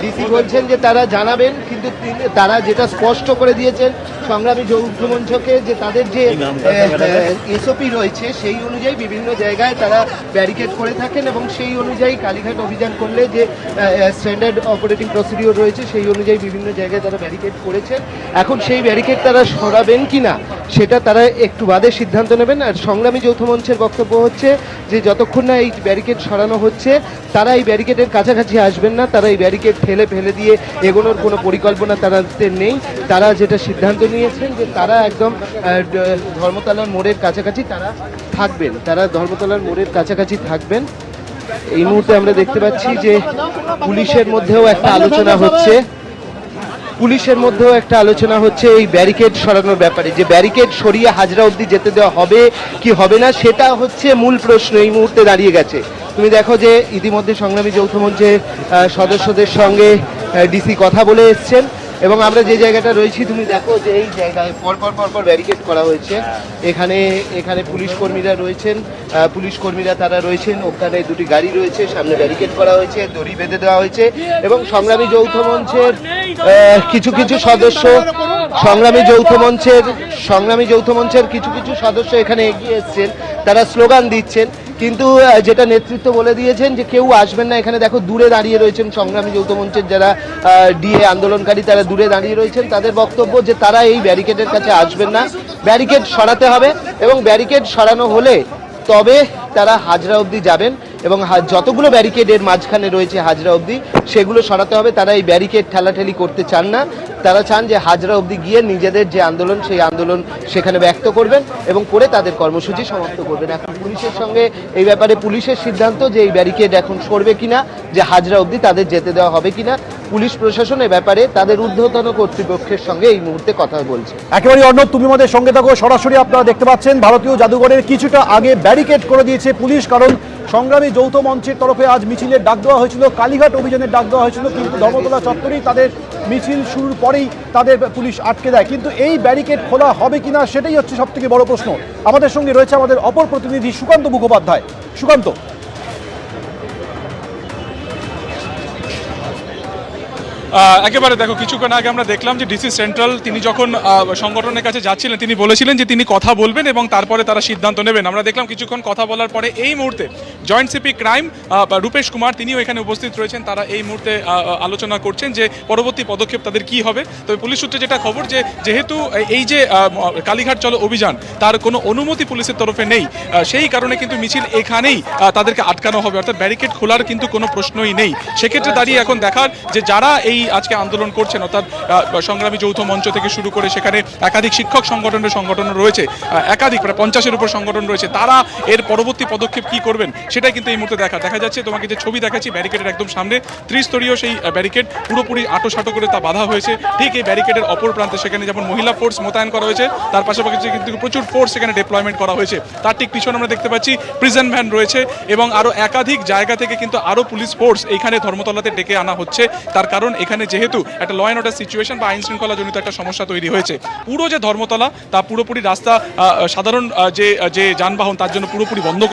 DC বলছেন যে তারা জানাবেন, কিন্তু তারা যেটা স্পষ্ট করে দিয়েছেন সংগ্রামী যৌথ মঞ্চকে, যে তাদের যে এসওপি রয়েছে সেই অনুযায়ী বিভিন্ন জায়গায় তারা ব্যারিকেড করে থাকেন এবং সেই অনুযায়ী কালীঘাট অভিযান করলে যে স্ট্যান্ডার্ড অপারেটিং প্রসিডিওর রয়েছে সেই অনুযায়ী বিভিন্ন জায়গায় তারা ব্যারিকেড করেছেন। এখন সেই ব্যারিকেড তারা সরাবেন কি না সেটা তারা একটু বাদে সিদ্ধান্ত নেবেন। আর সংগ্রামী যৌথ মঞ্চের বক্তব্য হচ্ছে যে যতক্ষণ না এই ব্যারিকেড সরানো হচ্ছে তারা এই ব্যারিকেডের কাছাকাছি আসবেন না, তারা এই ব্যারিকেড ফেলে দিয়ে এগোনোর কোনো পরিকল্পনা তাদের নেই। তারা যেটা সিদ্ধান্ত নিয়েছেন যে তারা একদম ধর্মতলার মোড়ের কাছাকাছি তারা থাকবেন, তারা ধর্মতলার মোড়ের কাছাকাছি থাকবেন। এই মুহূর্তে আমরা দেখতে পাচ্ছি যে পুলিশের মধ্যেও একটা আলোচনা হচ্ছে এই ব্যারিকেড সরানোর ব্যাপারে, যে ব্যারিকেড সরিয়ে হাজরা অবধি যেতে দেওয়া হবে কি হবে না সেটা হচ্ছে মূল প্রশ্ন এই মুহূর্তে দাঁড়িয়ে গেছে। তুমি দেখো যে ইতিমধ্যে সংগ্রামী যৌথ মঞ্চের সদস্যদের সঙ্গে ডিসি কথা বলে এসছেন এবং আমরা যে জায়গাটা রয়েছি তুমি দেখো যে এই জায়গায় পরপর ব্যারিকেড করা হয়েছে। এখানে পুলিশ কর্মীরা তারা রয়েছেন, ওখানে দুটি গাড়ি রয়েছে, সামনে ব্যারিকেড করা হয়েছে, দড়ি বেঁধে দেওয়া হয়েছে এবং সংগ্রামী যৌথ মঞ্চের কিছু সদস্য এখানে এগিয়ে এসছেন, তারা স্লোগান দিচ্ছেন, কিন্তু যেটা নেতৃত্ব বলে দিয়েছেন যে কেউ আসবেন না। এখানে দেখো দূরে দাঁড়িয়ে রয়েছেন সংগ্রামী যৌথ মঞ্চের যারা ডিএ আন্দোলনকারী, তারা দূরে দাঁড়িয়ে রয়েছেন, তাদের বক্তব্য যে তারা এই ব্যারিকেডের কাছে আসবেন না, ব্যারিকেড সরাতে হবে এবং ব্যারিকেড সরানো হলে তবে তারা হাজরা অবধি যাবেন এবং যতগুলো ব্যারিকেডের মাঝখানে রয়েছে হাজরা অবধি সেগুলো সরাতে হবে। তারা এই ব্যারিকেড ঠেলাঠেলি করতে চান না, তারা চান যে হাজরা অবধি গিয়ে নিজেদের যে আন্দোলন সেই আন্দোলন সেখানে ব্যক্ত করবেন এবং করে তাদের কর্মসূচি সমাপ্ত করবেন। এখন পুলিশের সঙ্গে এই ব্যাপারে পুলিশের সিদ্ধান্ত যে এই ব্যারিকেড এখন সরবে কিনা, যে হাজরা অবধি তাদের যেতে দেওয়া হবে কিনা। পুলিশ প্রশাসন এ ব্যাপারে তাদের ঊর্ধ্বতন কর্তৃপক্ষের সঙ্গে এই মুহূর্তে কথা বলছে। একেবারে অর্ণব, তুমি আমাদের সঙ্গে থাকো। সরাসরি আপনারা দেখতে পাচ্ছেন ভারতীয় জাদুঘরের কিছুটা আগে ব্যারিকেড করে দিয়েছে পুলিশ, কারণ সংগ্রামী যৌথ মঞ্চের তরফে আজ মিছিলের ডাক দেওয়া হয়েছিল, কালীঘাট অভিযানের ডাক দেওয়া হয়েছিল, কিন্তু ধর্মতলা চত্বরেই তাদের মিছিল শুরুর পরেই তাদের পুলিশ আটকে দেয়। কিন্তু এই ব্যারিকেড খোলা হবে কিনা সেটাই হচ্ছে সব থেকে বড় প্রশ্ন। আমাদের সঙ্গে রয়েছে আমাদের অপর প্রতিনিধি সুকান্ত মুখোপাধ্যায়। সুকান্ত, একেবারে দেখো, কিছুক্ষণ আগে আমরা দেখলাম যে ডিসি সেন্ট্রাল তিনি যখন সংগঠনের কাছে যাচ্ছিলেন তিনি বলেছিলেন যে তিনি কথা বলবেন এবং তারপরে তারা সিদ্ধান্ত নেবেন। আমরা দেখলাম কিছুক্ষণ কথা বলার পরে এই মুহূর্তে joint CP crime Rupesh Kumar তিনিও এখানে উপস্থিত রয়েছেন। তারা এই মুহূর্তে আলোচনা করছেন যে পরবর্তী পদক্ষেপ তাদের কি হবে। তবে পুলিশ সূত্রে যেটা খবর যে যেহেতু এই যে কালীঘাট চলো অভিযান তার কোনো অনুমতি পুলিশের তরফে নেই, সেই কারণে কিন্তু মিছিল এখানেই তাদেরকে আটকানো হবে, অর্থাৎ ব্যারিকেড খোলার কিন্তু কোনো প্রশ্নই নেই। সেক্ষেত্রে দাঁড়িয়ে এখন দেখার যে যারা এই আজকে আন্দোলন করছেন, অর্থাৎ সংগ্রামী যৌথ মঞ্চ থেকে শুরু করে সেখানে একাধিক শিক্ষক সংগঠন রয়েছে, একাধিক প্রায় 50-এর উপর সংগঠন রয়েছে, তারা এর পরবর্তী পদক্ষেপ কি করবেন সেটাই কিন্তু এই মুহূর্তে দেখা যাচ্ছে। তোমাকে যে ছবি দেখাচ্ছি ব্যারিকেডের একদম সামনে ত্রিস্তরীয় সেই ব্যারিকেড পুরোপুরি আটোসাটো করে তা বাঁধা হয়েছে। ঠিক এই ব্যারিকেডের অপর প্রান্তে সেখানে যেমন মহিলা ফোর্স মোতায়েন করা হয়েছে, তার পাশাপাশি কিন্তু প্রচুর ফোর্স সেখানে ডিপ্লয়মেন্ট করা হয়েছে। তার ঠিক পিছনে আমরা দেখতে পাচ্ছি প্রিজন ভ্যান রয়েছে এবং আরও একাধিক জায়গা থেকে কিন্তু আরও পুলিশ ফোর্স এইখানে ধর্মতলাতে ডেকে আনা হচ্ছে। তার কারণ এখানে যেহেতু একটা ল অ্যান্ড অর্ডার সিচুয়েশন বা আইন শৃঙ্খলা জনিত একটা সমস্যা তৈরি হয়েছে, পুরো যে ধর্মতলা তা পুরোপুরি রাস্তা সাধারণ যে যানবাহন তার জন্য পুরোপুরি বন্ধ